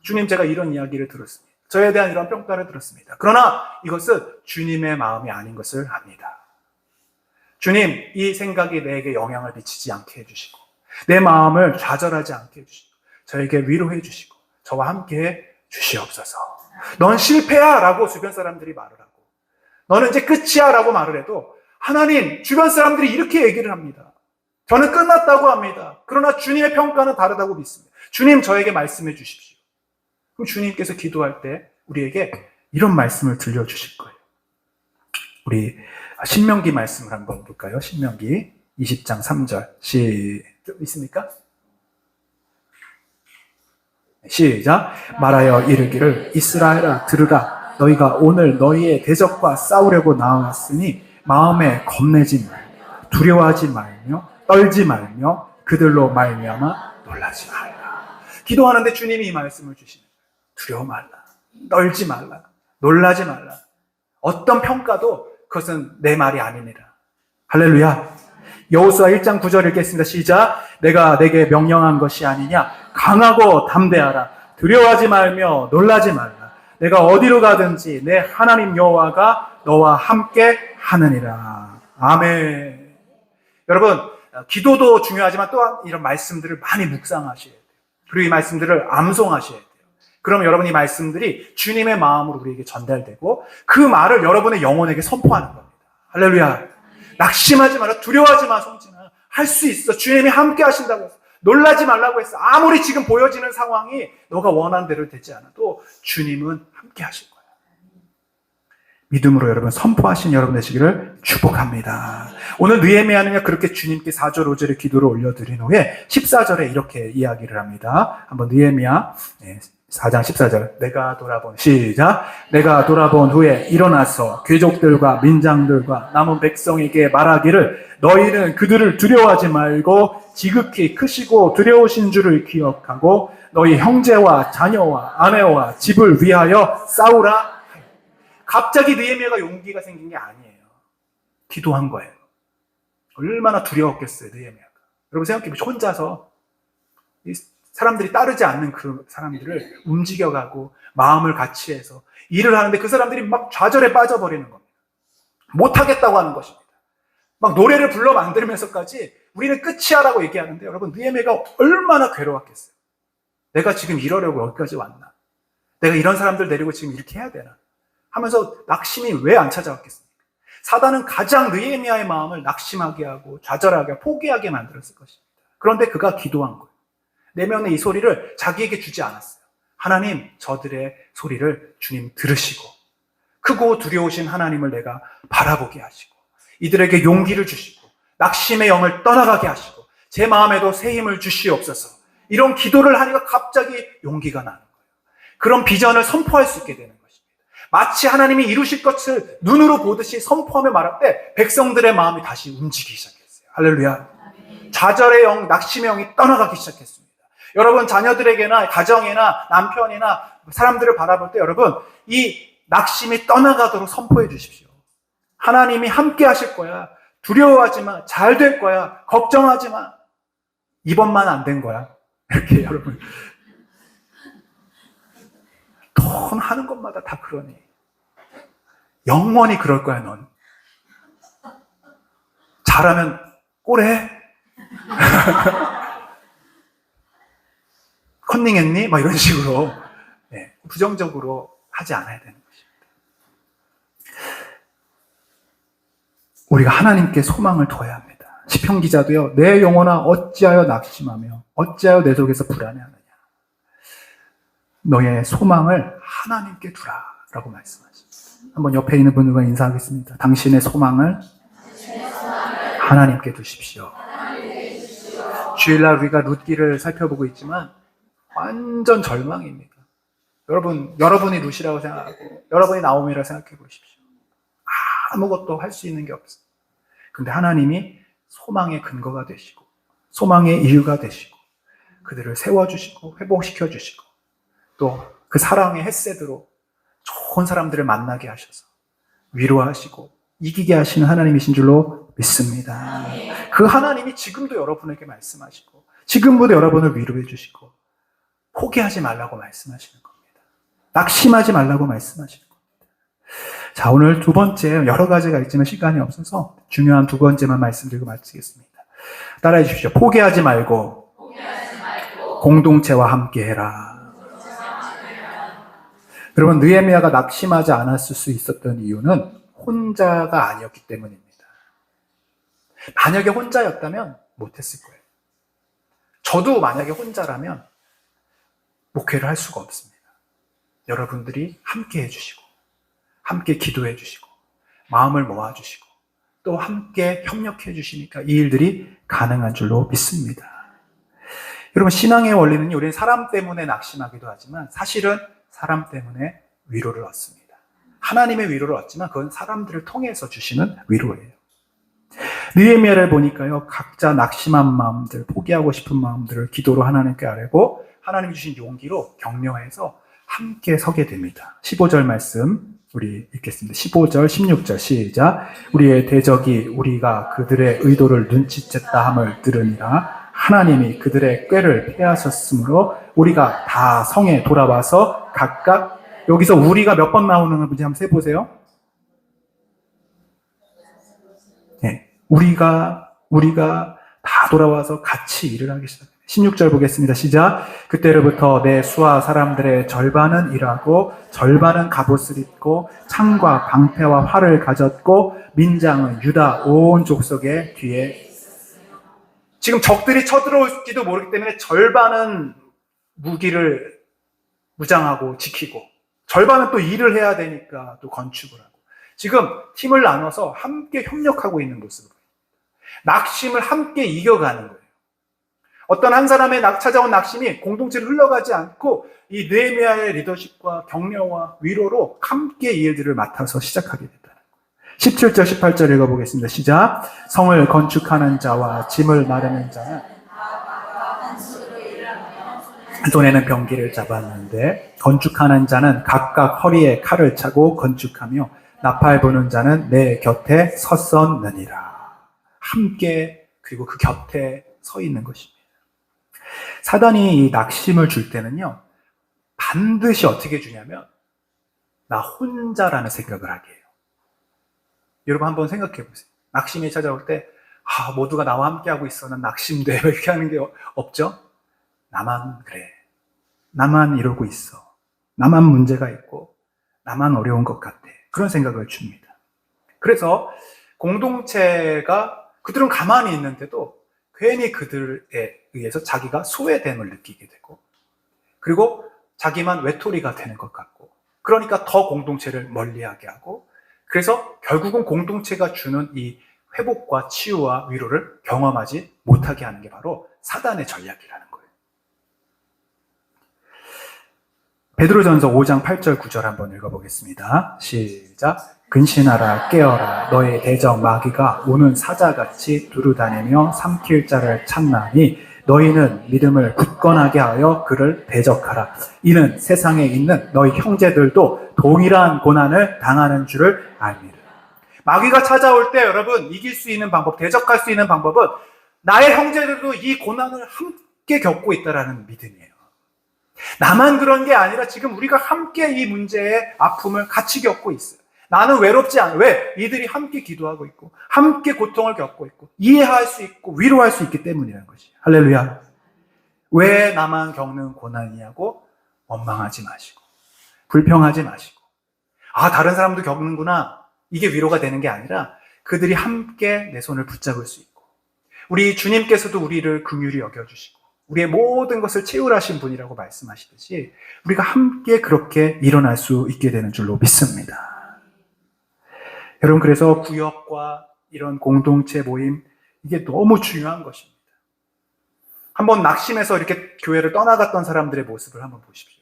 주님, 제가 이런 이야기를 들었습니다. 저에 대한 이런 평가를 들었습니다. 그러나 이것은 주님의 마음이 아닌 것을 압니다. 주님, 이 생각이 내게 영향을 미치지 않게 해주시고 내 마음을 좌절하지 않게 해주시고 저에게 위로해 주시고 저와 함께 해 주시옵소서. 넌 실패야 라고 주변 사람들이 말을 하고, 너는 이제 끝이야 라고 말을 해도 하나님, 주변 사람들이 이렇게 얘기를 합니다. 저는 끝났다고 합니다. 그러나 주님의 평가는 다르다고 믿습니다. 주님, 저에게 말씀해 주십시오. 그럼 주님께서 기도할 때 우리에게 이런 말씀을 들려주실 거예요. 우리 신명기 말씀을 한번 볼까요? 신명기 20장 3절 있습니까? 시작. 말하여 이르기를 이스라엘아 들으라. 너희가 오늘 너희의 대적과 싸우려고 나왔으니 마음에 겁내지 말며 두려워하지 말며 떨지 말며 그들로 말미암아 놀라지 말라. 기도하는데 주님이 이 말씀을 주시는 거예요. 두려워 말라, 떨지 말라, 놀라지 말라. 어떤 평가도 그것은 내 말이 아니니라. 할렐루야. 여호수아 1장 9절 읽겠습니다. 시작. 내가 내게 명령한 것이 아니냐. 강하고 담대하라. 두려워하지 말며 놀라지 말라. 내가 어디로 가든지 내 하나님 여호와가 너와 함께 하느니라. 아멘. 여러분, 기도도 중요하지만 또한 이런 말씀들을 많이 묵상하셔야 돼요. 그리고 이 말씀들을 암송하셔야 돼요. 그럼 여러분이 말씀들이 주님의 마음으로 우리에게 전달되고 그 말을 여러분의 영혼에게 선포하는 겁니다. 할렐루야. 낙심하지 마라. 두려워하지 마, 성진아. 할 수 있어. 주님이 함께 하신다고 했어. 놀라지 말라고 했어. 아무리 지금 보여지는 상황이 너가 원하는 대로 되지 않아도 주님은 함께 하실 거야. 믿음으로 여러분 선포하신 여러분 되시기를 축복합니다. 오늘 느헤미야는요 그렇게 주님께 4절 5절의 기도를 올려드린 후에 14절에 이렇게 이야기를 합니다. 한번 느헤미야 4장 14절 내가 돌아본 시작 내가 돌아본 후에 일어나서 귀족들과 민장들과 남은 백성에게 말하기를 너희는 그들을 두려워하지 말고 지극히 크시고 두려우신 줄을 기억하고 너희 형제와 자녀와 아내와 집을 위하여 싸우라. 갑자기 느헤미야가 용기가 생긴 게 아니에요. 기도한 거예요. 얼마나 두려웠겠어요, 느헤미야가. 여러분 생각해보세요. 혼자서 이 사람들이 따르지 않는 그 사람들을 움직여가고 마음을 같이 해서 일을 하는데 그 사람들이 막 좌절에 빠져버리는 겁니다. 못하겠다고 하는 것입니다. 막 노래를 불러 만들면서까지 우리는 끝이야라고 얘기하는데 여러분 느헤미야가 얼마나 괴로웠겠어요. 내가 지금 이러려고 여기까지 왔나? 내가 이런 사람들 데리고 지금 이렇게 해야 되나? 하면서 낙심이 왜 안 찾아왔겠습니까? 사단은 가장 느헤미야의 마음을 낙심하게 하고 좌절하게 포기하게 만들었을 것입니다. 그런데 그가 기도한 거예요. 내면의 이 소리를 자기에게 주지 않았어요. 하나님, 저들의 소리를 주님 들으시고 크고 두려우신 하나님을 내가 바라보게 하시고 이들에게 용기를 주시고 낙심의 영을 떠나가게 하시고 제 마음에도 새 힘을 주시옵소서. 이런 기도를 하니까 갑자기 용기가 나는 거예요. 그런 비전을 선포할 수 있게 되는 거예요. 마치 하나님이 이루실 것을 눈으로 보듯이 선포하며 말할 때 백성들의 마음이 다시 움직이기 시작했어요. 할렐루야. 좌절의 영, 낙심의 영이 떠나가기 시작했습니다. 여러분 자녀들에게나 가정이나 남편이나 사람들을 바라볼 때 여러분 이 낙심이 떠나가도록 선포해 주십시오. 하나님이 함께 하실 거야. 두려워하지 마. 잘 될 거야. 걱정하지 마. 이번만 안 된 거야. 이렇게 여러분 넌 하는 것마다 다 그러니. 영원히 그럴 거야, 넌. 잘하면 꼴해. 컨닝했니? 막 이런 식으로 부정적으로 하지 않아야 되는 것입니다. 우리가 하나님께 소망을 둬야 합니다. 시편 기자도요. 내 영혼아 어찌하여 낙심하며 어찌하여 내 속에서 불안해하느냐. 너의 소망을 하나님께 두라 라고 말씀하십니다. 한번 옆에 있는 분들과 인사하겠습니다. 당신의 소망을 하나님께 두십시오. 주일날 우리가 룻기를 살펴보고 있지만 완전 절망입니다. 여러분이 룻이라고 생각하고 여러분이 나오미라고 생각해 보십시오. 아무것도 할 수 있는 게 없어요. 근데 하나님이 소망의 근거가 되시고 소망의 이유가 되시고 그들을 세워주시고 회복시켜주시고 또 그 사랑의 햇새드로 좋은 사람들을 만나게 하셔서 위로하시고 이기게 하시는 하나님이신 줄로 믿습니다. 그 하나님이 지금도 여러분에게 말씀하시고 지금부터 여러분을 위로해 주시고 포기하지 말라고 말씀하시는 겁니다. 낙심하지 말라고 말씀하시는 겁니다. 자, 오늘 두 번째 여러 가지가 있지만 시간이 없어서 중요한 두 번째만 말씀드리고 마치겠습니다. 따라해 주십시오. 포기하지 말고 공동체와 함께 해라. 여러분 느헤미야가 낙심하지 않았을 수 있었던 이유는 혼자가 아니었기 때문입니다. 만약에 혼자였다면 못했을 거예요. 저도 만약에 혼자라면 목회를 할 수가 없습니다. 여러분들이 함께 해주시고 함께 기도해 주시고 마음을 모아주시고 또 함께 협력해 주시니까 이 일들이 가능한 줄로 믿습니다. 여러분 신앙의 원리는 우리는 사람 때문에 낙심하기도 하지만 사실은 사람 때문에 위로를 얻습니다. 하나님의 위로를 얻지만 그건 사람들을 통해서 주시는 위로예요. 느헤미야를 보니까요, 각자 낙심한 마음들, 포기하고 싶은 마음들을 기도로 하나님께 아뢰고 하나님이 주신 용기로 격려해서 함께 서게 됩니다. 15절 말씀 우리 읽겠습니다. 15절, 16절 시작. 우리의 대적이 우리가 그들의 의도를 눈치챘다 함을 들으니라. 하나님이 그들의 꾀를 패하셨으므로 우리가 다 성에 돌아와서 각각 여기서 우리가 몇 번 나오는 건지 한번 세보세요. 네, 우리가 다 돌아와서 같이 일을 하기 시작합니다. 16절 보겠습니다. 시작. 그때로부터 내 수하 사람들의 절반은 일하고 절반은 갑옷을 입고 창과 방패와 활을 가졌고 민장은 유다 온 족속의 뒤에. 지금 적들이 쳐들어올지도 모르기 때문에 절반은 무기를 무장하고 지키고 절반은 또 일을 해야 되니까 또 건축을 하고 지금 팀을 나눠서 함께 협력하고 있는 모습으로 낙심을 함께 이겨가는 거예요. 어떤 한 사람의 찾아온 낙심이 공동체를 흘러가지 않고 이 느헤미야의 리더십과 격려와 위로로 함께 이 일들을 맡아서 시작하게 됐다는 거예요. 17절 18절 읽어보겠습니다. 시작. 성을 건축하는 자와 짐을 나르는 자는 손에는 병기를 잡았는데 건축하는 자는 각각 허리에 칼을 차고 건축하며 나팔 부는 자는 내 곁에 섰었느니라. 함께 그리고 그 곁에 서 있는 것입니다. 사단이 이 낙심을 줄 때는요, 반드시 어떻게 주냐면, 나 혼자라는 생각을 하게 해요. 여러분 한번 생각해 보세요. 낙심이 찾아올 때, 모두가 나와 함께하고 있어. 난 낙심돼. 이렇게 하는 게 없죠? 나만 그래. 나만 이러고 있어. 나만 문제가 있고, 나만 어려운 것 같아. 그런 생각을 줍니다. 그래서 공동체가 그들은 가만히 있는데도 괜히 그들에 의해서 자기가 소외됨을 느끼게 되고 그리고 자기만 외톨이가 되는 것 같고 그러니까 더 공동체를 멀리하게 하고 그래서 결국은 공동체가 주는 이 회복과 치유와 위로를 경험하지 못하게 하는 게 바로 사단의 전략이라는 거예요. 베드로전서 5장 8절 9절 한번 읽어보겠습니다. 시작. 근신하라 깨어라 너의 대적 마귀가 오는 사자같이 두루다니며 삼킬 자를 찾나니 너희는 믿음을 굳건하게 하여 그를 대적하라. 이는 세상에 있는 너희 형제들도 동일한 고난을 당하는 줄을 알미라. 마귀가 찾아올 때 여러분 이길 수 있는 방법, 대적할 수 있는 방법은 나의 형제들도 이 고난을 함께 겪고 있다는 믿음이에요. 나만 그런 게 아니라 지금 우리가 함께 이 문제의 아픔을 같이 겪고 있어요. 나는 외롭지 않아. 왜? 이들이 함께 기도하고 있고 함께 고통을 겪고 있고 이해할 수 있고 위로할 수 있기 때문이라는 것이에요. 할렐루야. 왜 나만 겪는 고난이냐고 원망하지 마시고 불평하지 마시고 다른 사람도 겪는구나. 이게 위로가 되는 게 아니라 그들이 함께 내 손을 붙잡을 수 있고 우리 주님께서도 우리를 긍휼히 여겨주시고 우리의 모든 것을 채울하신 분이라고 말씀하시듯이 우리가 함께 그렇게 일어날 수 있게 되는 줄로 믿습니다. 여러분 그래서 구역과 이런 공동체 모임 이게 너무 중요한 것입니다. 한번 낙심해서 이렇게 교회를 떠나갔던 사람들의 모습을 한번 보십시오.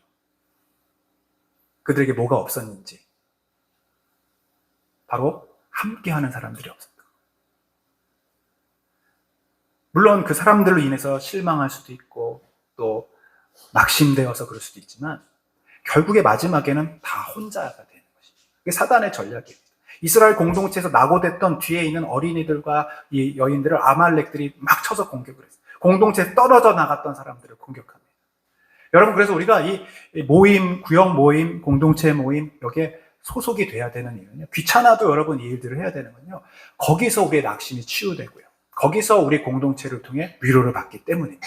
그들에게 뭐가 없었는지 바로 함께하는 사람들이 없었다. 물론 그 사람들로 인해서 실망할 수도 있고 또 낙심되어서 그럴 수도 있지만 결국에 마지막에는 다 혼자가 되는 것입니다. 그게 사단의 전략이에요. 이스라엘 공동체에서 낙오됐던 뒤에 있는 어린이들과 이 여인들을 아말렉들이 막 쳐서 공격을 했어요. 공동체에서 떨어져 나갔던 사람들을 공격합니다. 여러분 그래서 우리가 이 모임, 구역 모임, 공동체 모임 여기에 소속이 돼야 되는 이유는요. 귀찮아도 여러분 이 일들을 해야 되는군요. 거기서 우리의 낙심이 치유되고요. 거기서 우리 공동체를 통해 위로를 받기 때문입니다.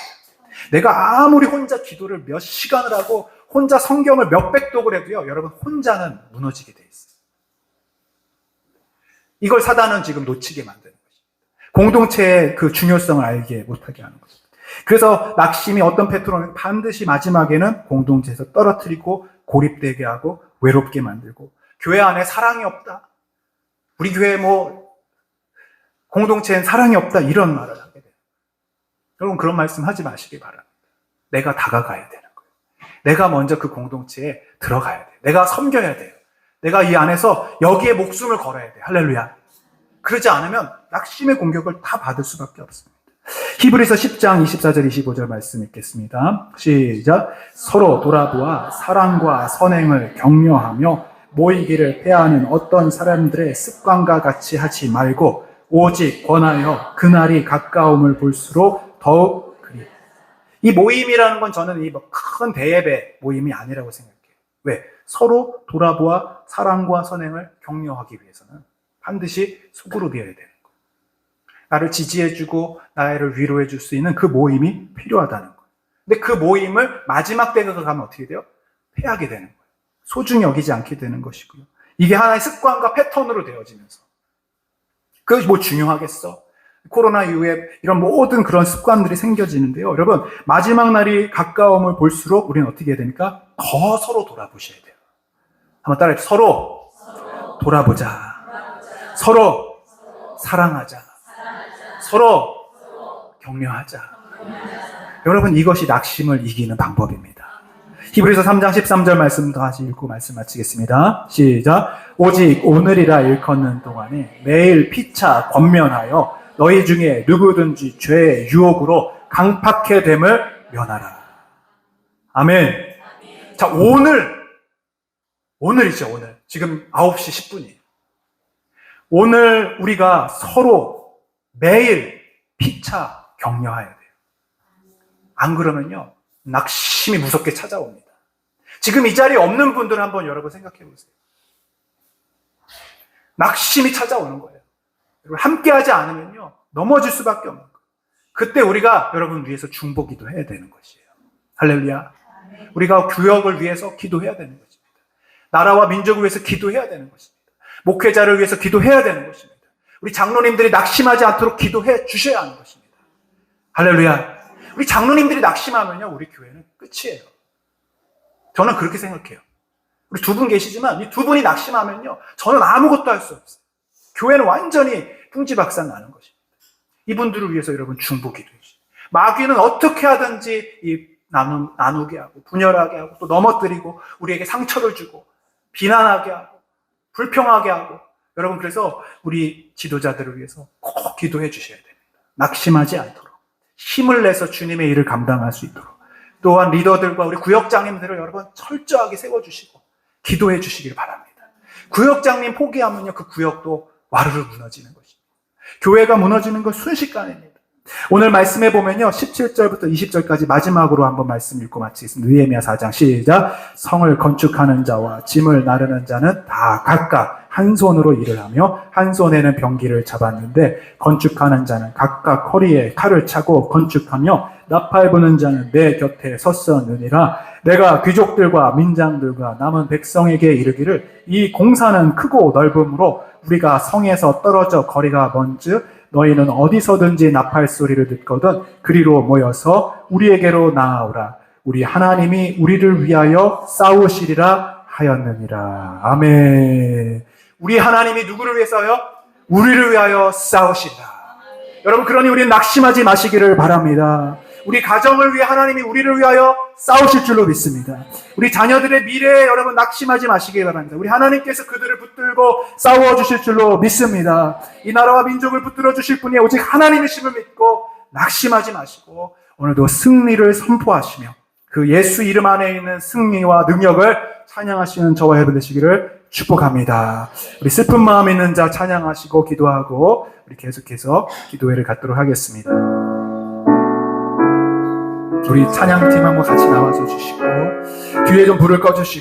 내가 아무리 혼자 기도를 몇 시간을 하고 혼자 성경을 몇백 독을 해도요. 여러분 혼자는 무너지게 돼 있어요. 이걸 사단은 지금 놓치게 만드는 것입니다. 공동체의 그 중요성을 알게 못하게 하는 것입니다. 그래서 낙심이 어떤 패턴은 반드시 마지막에는 공동체에서 떨어뜨리고 고립되게 하고 외롭게 만들고 교회 안에 사랑이 없다. 우리 교회에 공동체엔 사랑이 없다. 이런 말을 하게 돼요. 여러분 그런 말씀 하지 마시기 바랍니다. 내가 다가가야 되는 거예요. 내가 먼저 그 공동체에 들어가야 돼요. 내가 섬겨야 돼요. 내가 이 안에서 여기에 목숨을 걸어야 돼요. 할렐루야. 그러지 않으면 낙심의 공격을 다 받을 수밖에 없습니다. 히브리서 10장 24절 25절 말씀 읽겠습니다. 시작. 서로 돌아보아 사랑과 선행을 격려하며 모이기를 패하는 어떤 사람들의 습관과 같이 하지 말고 오직 권하여 그날이 가까움을 볼수록 더욱 그리. 이 모임이라는 건 저는 이 큰 대예배 모임이 아니라고 생각해요. 왜? 서로 돌아보아 사랑과 선행을 격려하기 위해서는 반드시 소그룹이어야 되는 거예요. 나를 지지해주고 나를 위로해줄 수 있는 그 모임이 필요하다는 거예요. 근데 그 모임을 마지막 때가 가면 어떻게 돼요? 패하게 되는 거예요. 소중히 여기지 않게 되는 것이고요. 이게 하나의 습관과 패턴으로 되어지면서 그것이 뭐 중요하겠어? 코로나 이후에 이런 모든 그런 습관들이 생겨지는데요. 여러분, 마지막 날이 가까움을 볼수록 우리는 어떻게 해야 됩니까? 더 서로 돌아보셔야 돼요. 한번 따라해주세요. 서로 돌아보자. 서로 사랑하자. 서로 격려하자. 여러분, 이것이 낙심을 이기는 방법입니다. 히브리서 3장 13절 말씀 다시 읽고 말씀 마치겠습니다. 시작. 오직 오늘이라 일컫는 동안에 매일 피차 권면하여 너희 중에 누구든지 죄의 유혹으로 강팍해 됨을 면하라. 아멘. 자, 오늘이죠, 오늘. 지금 9시 10분이에요. 오늘 우리가 서로 매일 피차 격려해야 돼요. 안 그러면요, 낙심이 무섭게 찾아옵니다. 지금 이 자리에 없는 분들은 한번 여러분 생각해 보세요. 낙심이 찾아오는 거예요. 함께 하지 않으면요, 넘어질 수밖에 없는 거예요. 그때 우리가 여러분 위해서 중보 기도해야 되는 것이에요. 할렐루야. 우리가 구역을 위해서 기도해야 되는 것입니다. 나라와 민족을 위해서 기도해야 되는 것입니다. 목회자를 위해서 기도해야 되는 것입니다. 우리 장로님들이 낙심하지 않도록 기도해 주셔야 하는 것입니다. 할렐루야. 우리 장로님들이 낙심하면요, 우리 교회는 끝이에요. 저는 그렇게 생각해요. 우리 두 분 계시지만 이 두 분이 낙심하면요, 저는 아무것도 할 수 없어요. 교회는 완전히 풍지박산 나는 것입니다. 이분들을 위해서 여러분 중보 기도해 주세요. 마귀는 어떻게 하든지 이 나누게 하고 분열하게 하고 또 넘어뜨리고 우리에게 상처를 주고 비난하게 하고 불평하게 하고, 여러분 그래서 우리 지도자들을 위해서 꼭 기도해 주셔야 됩니다. 낙심하지 않도록 힘을 내서 주님의 일을 감당할 수 있도록, 또한 리더들과 우리 구역장님들을 여러분 철저하게 세워주시고 기도해 주시길 바랍니다. 구역장님 포기하면요, 그 구역도 와르르 무너지는 것입니다. 교회가 무너지는 건 순식간입니다. 오늘 말씀해 보면요, 17절부터 20절까지 마지막으로 한번 말씀 읽고 마치겠습니다. 느헤미야 4장 시작. 성을 건축하는 자와 짐을 나르는 자는 다 각각 한 손으로 일을 하며 한 손에는 병기를 잡았는데, 건축하는 자는 각각 허리에 칼을 차고 건축하며 나팔 부는 자는 내 곁에 섰었느니라. 내가 귀족들과 민장들과 남은 백성에게 이르기를 이 공사는 크고 넓음으로 우리가 성에서 떨어져 거리가 먼즉 너희는 어디서든지 나팔 소리를 듣거든 그리로 모여서 우리에게로 나아오라. 우리 하나님이 우리를 위하여 싸우시리라 하였느니라. 아멘. 우리 하나님이 누구를 위해서요? 우리를 위하여 싸우시리라. 여러분, 그러니 우리는 낙심하지 마시기를 바랍니다. 우리 가정을 위해 하나님이 우리를 위하여 싸우실 줄로 믿습니다. 우리 자녀들의 미래에 여러분 낙심하지 마시기 바랍니다. 우리 하나님께서 그들을 붙들고 싸워주실 줄로 믿습니다. 이 나라와 민족을 붙들어 주실 분이 오직 하나님이심을 믿고 낙심하지 마시고 오늘도 승리를 선포하시며 그 예수 이름 안에 있는 승리와 능력을 찬양하시는 저와 여러분 되시기를 축복합니다. 우리 슬픈 마음 있는 자 찬양하시고 기도하고 우리 계속해서 기도회를 갖도록 하겠습니다. 우리 찬양팀 한번 같이 나와서 주시고 뒤에 좀 불을 꺼주시고